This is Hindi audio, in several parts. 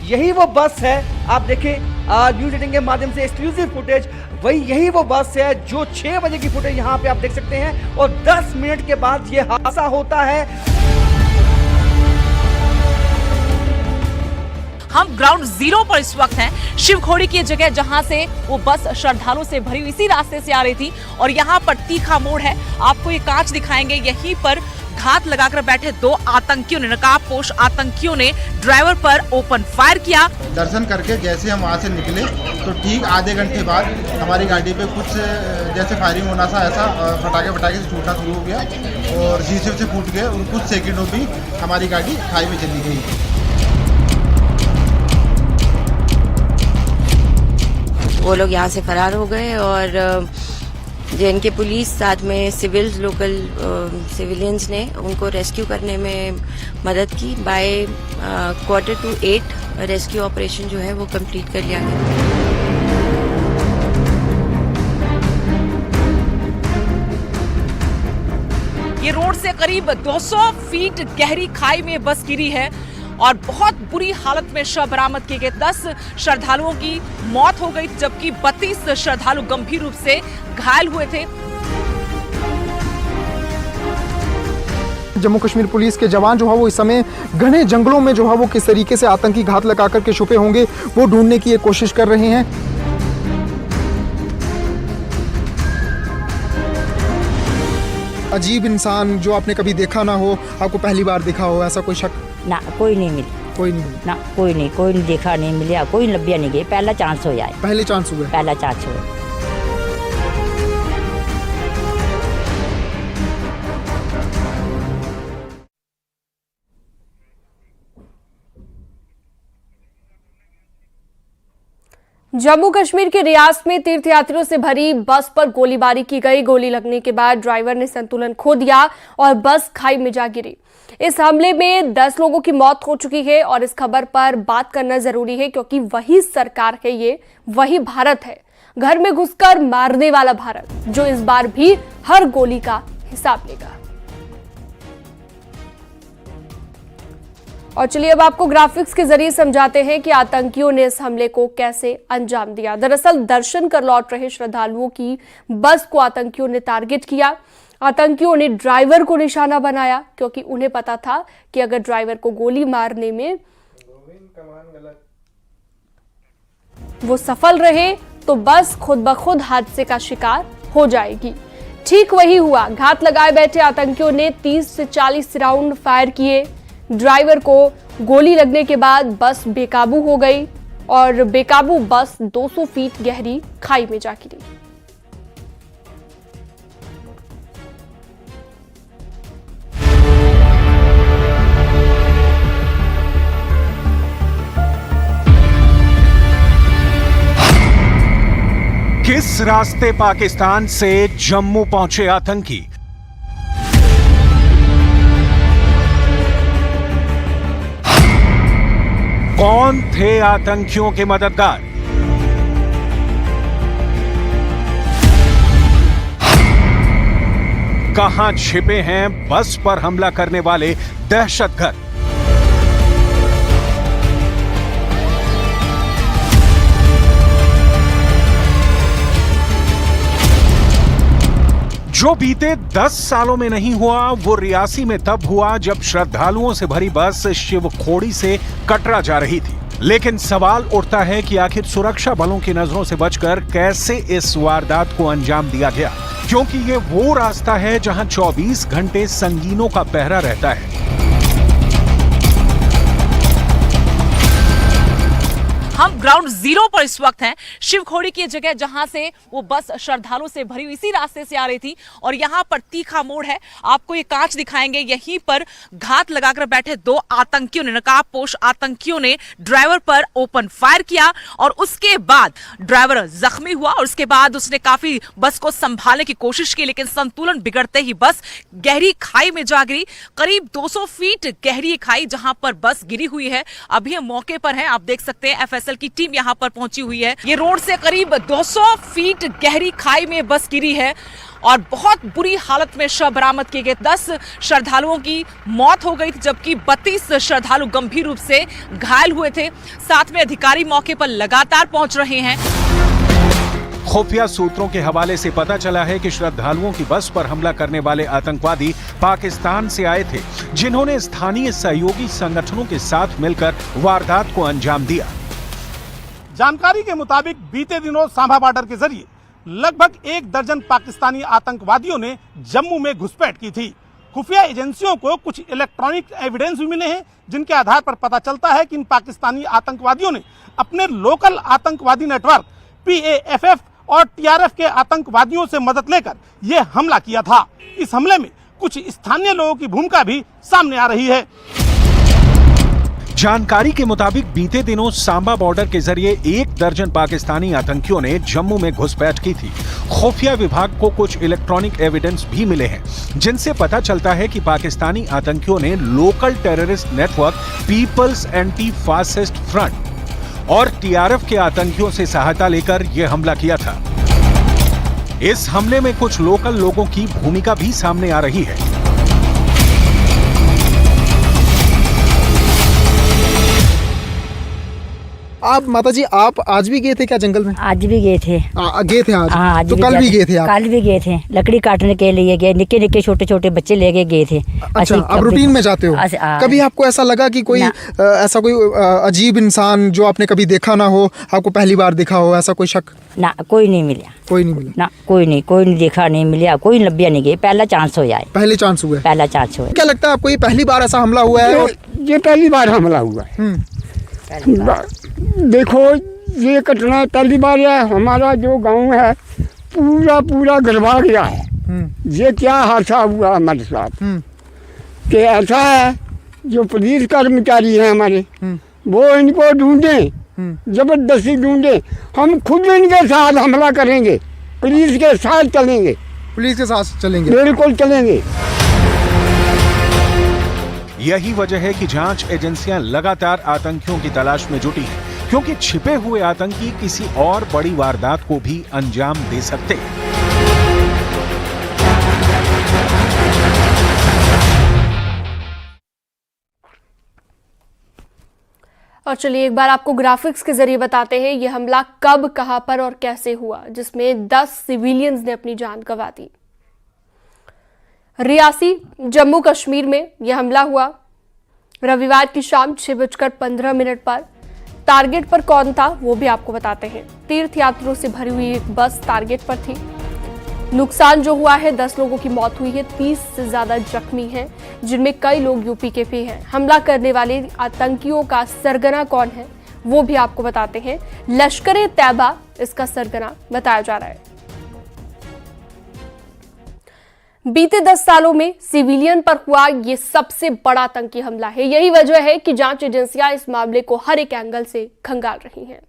यही वो बस है, आप देखें न्यूज 18 के माध्यम से एक्सक्लूसिव फुटेज, यही वो बस है जो 6 बजे की फुटेज यहाँ पे आप देख सकते हैं और 10 मिनट के बाद ये हादसा होता है। हम ग्राउंड जीरो पर इस वक्त हैं, शिवखोड़ी की जगह जहां से वो बस श्रद्धालुओं से भरी हुई इसी रास्ते से आ रही थी और यहाँ पर तीखा मोड़ है, आपको ये कांच दिखाएंगे। यहीं पर घात लगाकर बैठे 2 आतंकियों ने, नकाबपोश आतंकियों ने ड्राइवर पर ओपन फायर किया। दर्शन करके जैसे हम वहाँ से निकले तो ठीक आधे घंटे बाद हमारी गाड़ी पे कुछ जैसे फायरिंग होना था, ऐसा फटाके से छूटना शुरू हो गया और शीशे से फूट गए और कुछ सेकंडों में हमारी गाड़ी खाई में चली गई। वो लोग यहाँ से फरार हो गए और JNK पुलिस साथ में लोकल सिविलियंस ने उनको रेस्क्यू करने में मदद की। बाय 7:45 रेस्क्यू ऑपरेशन जो है वो कंप्लीट कर लिया गया। ये रोड से करीब 200 फीट गहरी खाई में बस गिरी है और बहुत बुरी हालत में शव बरामद किए गए। 10 श्रद्धालुओं की मौत हो गई जबकि 32 श्रद्धालु गंभीर रूप से घायल हुए थे। जम्मू कश्मीर पुलिस के जवान जो है वो इस समय घने जंगलों में जो है वो किस तरीके से आतंकी घात लगा करके छुपे होंगे वो ढूंढने की कोशिश कर रहे हैं। अजीब इंसान जो आपने कभी देखा ना हो, आपको पहली बार देखा हो, ऐसा कोई शक? ना कोई नहीं मिली, कोई नहीं ना कोई नहीं देखा, नहीं मिला, कोई लभ्या नहीं गई। पहला चांस हो जाए, पहले चांस हुए, पहला चांस हुआ। जम्मू कश्मीर के रियास में तीर्थयात्रियों से भरी बस पर गोलीबारी की गई। गोली लगने के बाद ड्राइवर ने संतुलन खो दिया और बस खाई में जा गिरी। इस हमले में 10 लोगों की मौत हो चुकी है और इस खबर पर बात करना जरूरी है क्योंकि वही सरकार है, ये वही भारत है, घर में घुसकर मारने वाला भारत, जो इस बार भी हर गोली का हिसाब लेगा। और चलिए अब आपको ग्राफिक्स के जरिए समझाते हैं कि आतंकियों ने इस हमले को कैसे अंजाम दिया। दरअसल दर्शन कर लौट रहे श्रद्धालुओं की बस को आतंकियों ने टारगेट किया। आतंकियों ने ड्राइवर को निशाना बनाया क्योंकि उन्हें पता था कि अगर ड्राइवर को गोली मारने में वो सफल रहे तो बस खुद ब खुद हादसे का शिकार हो जाएगी। ठीक वही हुआ। घात लगाए बैठे आतंकियों ने 30 से 40 राउंड फायर किए। ड्राइवर को गोली लगने के बाद बस बेकाबू हो गई और बेकाबू बस 200 फीट गहरी खाई में जा गिरी। किस रास्ते पाकिस्तान से जम्मू पहुंचे आतंकी? कौन थे आतंकियों के मददगार? कहां छिपे हैं बस पर हमला करने वाले दहशतगर्द? जो बीते 10 सालों में नहीं हुआ वो रियासी में तब हुआ जब श्रद्धालुओं से भरी बस शिवखोड़ी से कटरा जा रही थी। लेकिन सवाल उठता है कि आखिर सुरक्षा बलों की नजरों से बचकर कैसे इस वारदात को अंजाम दिया गया, क्योंकि ये वो रास्ता है जहां 24 घंटे संगीनों का पहरा रहता है। हम ग्राउंड जीरो पर इस वक्त हैं, शिवखोड़ी की जगह जहां से वो बस श्रद्धालुओं से भरी हुई इसी रास्ते से आ रही थी और यहाँ पर तीखा मोड़ है, आपको ये कांच दिखाएंगे। यहीं पर घात लगाकर बैठे 2 आतंकियों ने, नकाबपोश आतंकियों ने ड्राइवर पर ओपन फायर किया और उसके बाद ड्राइवर जख्मी हुआ और उसके बाद उसने काफी बस को संभालने की कोशिश की, लेकिन संतुलन बिगड़ते ही बस गहरी खाई में जा गिरी। करीब 200 फीट गहरी खाई जहां पर बस गिरी हुई है। अभी हम मौके पर हैं, आप देख सकते हैं FSL एफएसएल की टीम यहाँ पर पहुंची हुई है। ये रोड से करीब 200 फीट गहरी खाई में बस गिरी है और बहुत बुरी हालत में शव बरामद किए गए। 10 श्रद्धालुओं की मौत हो गई थी, जबकि 32 श्रद्धालु गंभीर रूप से घायल हुए थे। साथ में अधिकारी मौके पर लगातार पहुंच रहे हैं। खुफिया सूत्रों के हवाले से पता चला है कि श्रद्धालुओं की बस पर हमला करने वाले आतंकवादी पाकिस्तान से आए थे, जिन्होंने स्थानीय सहयोगी संगठनों के साथ मिलकर वारदात को अंजाम दिया। जानकारी के मुताबिक बीते दिनों सांभा बॉर्डर के जरिए लगभग 1 दर्जन पाकिस्तानी आतंकवादियों ने जम्मू में घुसपैठ की थी। खुफिया एजेंसियों को कुछ इलेक्ट्रॉनिक एविडेंस भी मिले हैं, जिनके आधार पर पता चलता है कि इन पाकिस्तानी आतंकवादियों ने अपने लोकल आतंकवादी नेटवर्क PAFF और TRF के आतंकवादियों से मदद लेकर यह हमला किया था। इस हमले में कुछ स्थानीय लोगों की भूमिका भी सामने आ रही है। जानकारी के मुताबिक बीते दिनों सांबा बॉर्डर के जरिए 1 दर्जन पाकिस्तानी आतंकियों ने जम्मू में घुसपैठ की थी। खुफिया विभाग को कुछ इलेक्ट्रॉनिक एविडेंस भी मिले हैं, जिनसे पता चलता है कि पाकिस्तानी आतंकियों ने local terrorist network People's Anti Fascist Front और TRF के आतंकियों से सहायता लेकर यह हमला किया था। इस हमले में कुछ लोकल लोगों की भूमिका भी सामने आ रही है। आप माताजी, आप आज भी गए थे क्या जंगल में? आज भी गए थे। गए थे आज? हाँ, आज तो कल भी गए थे आप? कल भी गए थे, लकड़ी काटने के लिए गए, निक्के निक्के छोटे छोटे बच्चे लेके गए थे। अच्छा, आप रूटीन में जाते हो? कभी आपको ऐसा लगा कि कोई ऐसा कोई अजीब इंसान जो आपने कभी देखा ना हो, आपको पहली बार देखा हो, ऐसा कोई शक? ना, कोई नहीं मिला। कोई नहीं मिला? ना, कोई नहीं देखा, नहीं मिला, कोई लब्बिया नहीं गई। पहला चांस हो जाए। पहले चांस हुआ? पहला चांस हुआ। क्या लगता है आपको, ये पहली बार ऐसा हमला हुआ है? ये पहली बार हमला हुआ है। देखो, ये घटना पहली बार है। हमारा जो गांव है पूरा गरबा गया है। ये क्या हादसा हुआ हमारे साथ कि ऐसा है, जो पुलिस कर्मचारी हैं हमारे, वो इनको ढूंढें, जबरदस्ती ढूंढें। हम खुद इनके साथ हमला करेंगे, पुलिस के साथ चलेंगे। पुलिस के साथ चलेंगे? बिल्कुल चलेंगे। यही वजह है कि जांच एजेंसियां लगातार आतंकियों की तलाश में जुटी हैं, क्योंकि छिपे हुए आतंकी किसी और बड़ी वारदात को भी अंजाम दे सकते हैं। और चलिए एक बार आपको ग्राफिक्स के जरिए बताते हैं ये हमला कब, कहां पर और कैसे हुआ, जिसमें 10 सिविलियंस ने अपनी जान गंवा दी। रियासी, जम्मू कश्मीर में यह हमला हुआ रविवार की शाम 6:15 पर। टारगेट पर कौन था वो भी आपको बताते हैं। तीर्थयात्रियों से भरी हुई एक बस टारगेट पर थी। नुकसान जो हुआ है, 10 लोगों की मौत हुई है, 30 से ज्यादा जख्मी हैं, जिनमें कई लोग यूपी के भी हैं। हमला करने वाले आतंकियों का सरगना कौन है वो भी आपको बताते हैं। लश्कर-ए-तैयबा इसका सरगना बताया जा रहा है। बीते 10 सालों में सिविलियन पर हुआ ये सबसे बड़ा आतंकी हमला है। यही वजह है कि जांच एजेंसियां इस मामले को हर एक एंगल से खंगाल रही हैं।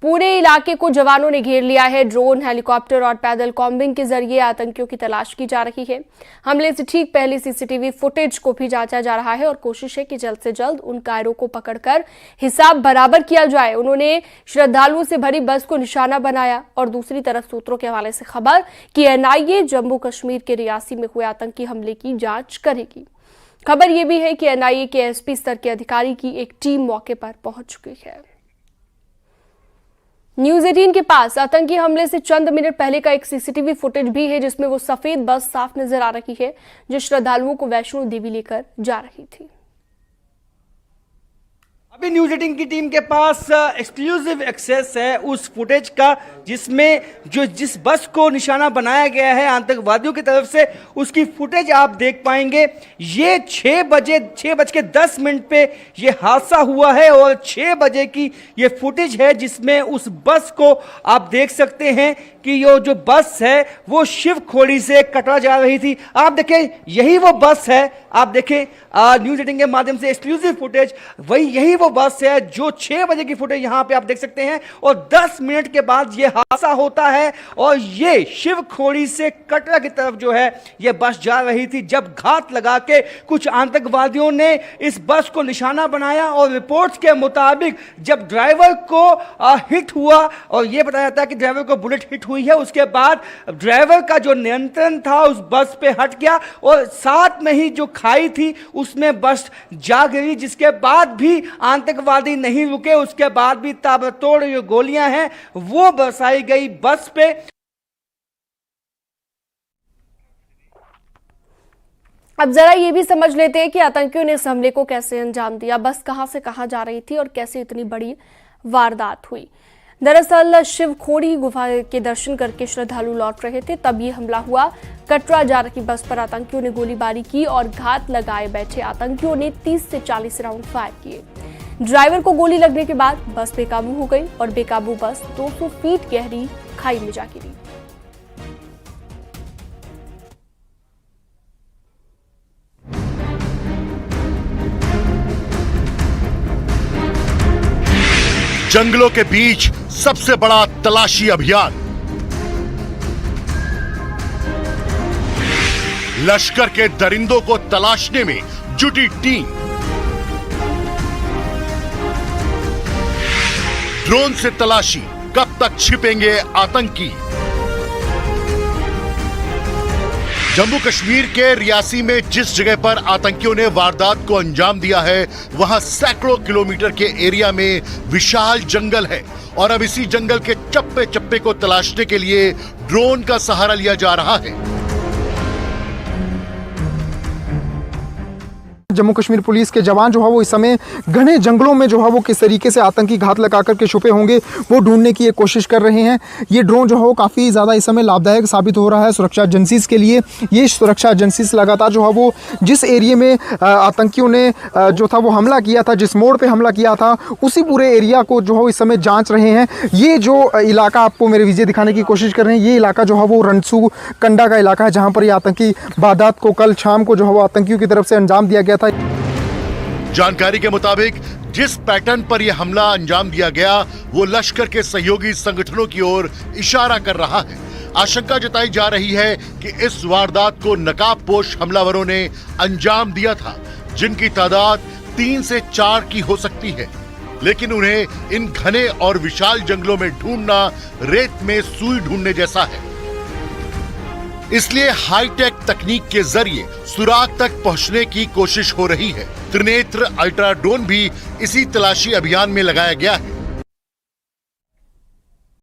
पूरे इलाके को जवानों ने घेर लिया है। ड्रोन, हेलीकॉप्टर और पैदल कॉम्बिंग के जरिए आतंकियों की तलाश की जा रही है। हमले से ठीक पहले CCTV फुटेज को भी जांचा जा रहा है और कोशिश है कि जल्द से जल्द उन कायरों को पकड़कर हिसाब बराबर किया जाए। उन्होंने श्रद्धालुओं से भरी बस को निशाना बनाया। और दूसरी तरफ सूत्रों के हवाले से खबर कि NIA जम्मू कश्मीर के रियासी में हुए आतंकी हमले की जांच करेगी। खबर यह भी है कि NIA के SP स्तर के अधिकारी की एक टीम मौके पर पहुंच चुकी है। न्यूज़ 18 के पास आतंकी हमले से चंद मिनट पहले का एक CCTV फुटेज भी है, जिसमें वो सफेद बस साफ नजर आ रही है जो श्रद्धालुओं को वैष्णो देवी लेकर जा रही थी। अभी न्यूज़ 18 की टीम के पास एक्सक्लूसिव एक्सेस है उस फुटेज का, जिसमें जिस बस को निशाना बनाया गया है आतंकवादियों की तरफ से, उसकी फुटेज आप देख पाएंगे। ये 6:10 पे ये हादसा हुआ है और 6 बजे की ये फुटेज है, जिसमें उस बस को आप देख सकते हैं कि ये जो बस है वो शिवखोड़ी से कटरा जा रही थी। आप देखें, यही वो बस है। आप देखें न्यूज़ 18 के माध्यम से एक्सक्लूसिव फुटेज, यही वो वो बस है जो 6 बजे की फुटेज यहां पे आप देख सकते हैं और 10 मिनट के बाद ये हादसा होता है और ये शिवखोड़ी से कटरा की तरफ जो है ये बस जा रही थी, जब घात लगा के कुछ आतंकवादियों ने इस बस को निशाना बनाया और रिपोर्ट्स के मुताबिक जब ड्राइवर को हिट हुआ और ये बताया जाता है कि ड्राइवर को बुलेट हिट हुई है, उसके बाद ड्राइवर का जो नियंत्रण था उस बस पे हट गया और साथ में ही जो खाई थी उसमें बस जा गिरी, जिसके बाद भी आतंकवादी नहीं रुके। उसके बाद भी ताबड़तोड़ जो गोलियां हैं वो बरसाई गई बस पे। अब जरा ये भी समझ लेते हैं कि आतंकियों ने इस हमले को कैसे अंजाम दिया, बस कहां से कहां जा रही थी और कैसे इतनी बड़ी वारदात हुई। दरअसल शिवखोड़ी गुफा के दर्शन करके श्रद्धालु लौट रहे थे, तब ये हमला हुआ। कटरा जा रही बस पर आतंकियों ने गोलीबारी की और घात लगाए बैठे आतंकियों ने 30 से 40 राउंड फायर किए। ड्राइवर को गोली लगने के बाद बस बेकाबू हो गई और बेकाबू बस 200 फीट गहरी खाई में जा गिरी। जंगलों के बीच सबसे बड़ा तलाशी अभियान। लश्कर के दरिंदों को तलाशने में जुटी टीम। ड्रोन से तलाशी, कब तक छिपेंगे आतंकी। जम्मू कश्मीर के रियासी में जिस जगह पर आतंकियों ने वारदात को अंजाम दिया है वहां सैकड़ों किलोमीटर के एरिया में विशाल जंगल है और अब इसी जंगल के चप्पे चप्पे को तलाशने के लिए ड्रोन का सहारा लिया जा रहा है। जम्मू कश्मीर पुलिस के जवान जो है वो इस समय घने जंगलों में जो है वो किस तरीके से आतंकी घात लगा करके छुपे होंगे वो ढूंढने की एक कोशिश कर रहे हैं। ये ड्रोन जो है वो काफ़ी ज़्यादा इस समय लाभदायक साबित हो रहा है सुरक्षा एजेंसीज के लिए। ये सुरक्षा एजेंसीज लगातार जो है वो जिस एरिया में आतंकियों ने जो था वो हमला किया था, जिस मोड़ पर हमला किया था, उसी पूरे एरिया को जो है इस समय जाँच रहे हैं। ये जो इलाका आपको मेरे विजय दिखाने की कोशिश कर रहे हैं, ये इलाका जो है वो रणसू कंडा का इलाका है, जहाँ पर ये आतंकी वारदात को कल शाम को जो है वो आतंकियों की तरफ से अंजाम दिया गया था। जानकारी के मुताबिक जिस पैटर्न पर यह हमला अंजाम दिया गया वो लश्कर के सहयोगी संगठनों की ओर इशारा कर रहा है। आशंका जताई जा रही है कि इस वारदात को नकाबपोश हमलावरों ने अंजाम दिया था, जिनकी तादाद 3 से 4 की हो सकती है, लेकिन उन्हें इन घने और विशाल जंगलों में ढूंढना रेत में सुई ढूंढने जैसा है। इसलिए हाईटेक तकनीक के जरिए सुराग तक पहुंचने की कोशिश हो रही है। त्रिनेत्र अल्ट्रा ड्रोन भी इसी तलाशी अभियान में लगाया गया है।